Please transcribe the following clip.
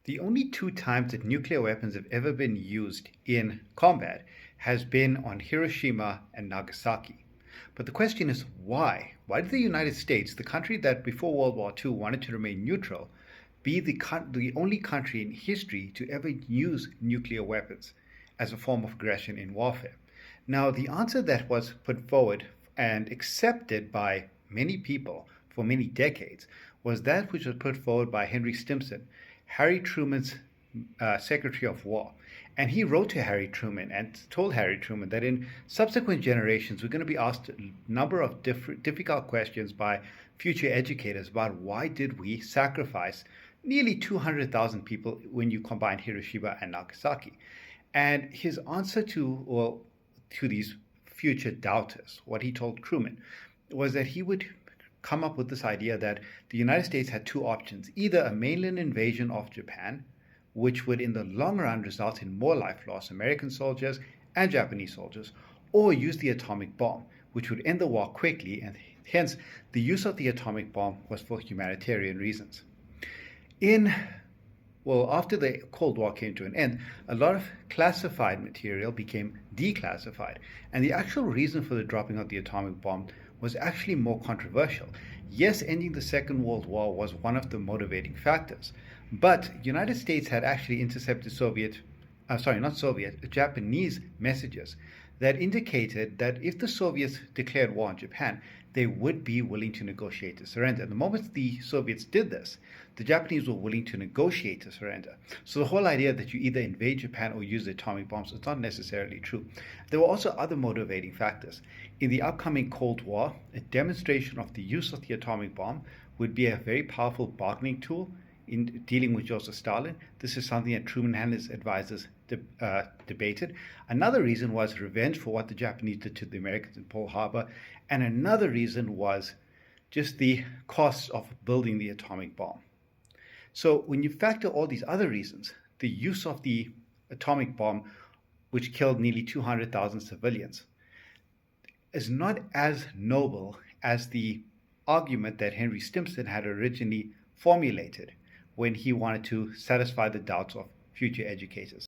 The only two times that nuclear weapons have ever been used in combat has been on Hiroshima and Nagasaki. But the question is why? Why did the United States, the country that before World War II wanted to remain neutral, be the only country in history to ever use nuclear weapons as a form of aggression in warfare? Now, the answer that was put forward and accepted by many people for many decades was that which was put forward by Henry Stimson, Harry Truman's Secretary of War. And he wrote to Harry Truman and told Harry Truman that in subsequent generations, we're going to be asked a number of difficult questions by future educators about why did we sacrifice nearly 200,000 people when you combine Hiroshima and Nagasaki. And his answer to these future doubters, what he told Truman, was that he would come up with this idea that the United States had two options: either a mainland invasion of Japan, which would in the long run result in more life loss, American soldiers and Japanese soldiers, or use the atomic bomb, which would end the war quickly, and hence the use of the atomic bomb was for humanitarian reasons. After the Cold War came to an end, a lot of classified material became declassified, and the actual reason for the dropping of the atomic bomb was actually more controversial. Yes, ending the Second World War was one of the motivating factors, but the United States had actually intercepted Japanese messages that indicated that if the Soviets declared war on Japan, they would be willing to negotiate a surrender. And the moment the Soviets did this, the Japanese were willing to negotiate a surrender. So the whole idea that you either invade Japan or use the atomic bombs is not necessarily true. There were also other motivating factors. In the upcoming Cold War, a demonstration of the use of the atomic bomb would be a very powerful bargaining tool in dealing with Joseph Stalin. This is something that Truman and his advisors debated. Another reason was revenge for what the Japanese did to the Americans in Pearl Harbor. And another reason was just the costs of building the atomic bomb. So when you factor all these other reasons, the use of the atomic bomb, which killed nearly 200,000 civilians, is not as noble as the argument that Henry Stimson had originally formulated when he wanted to satisfy the doubts of future educators.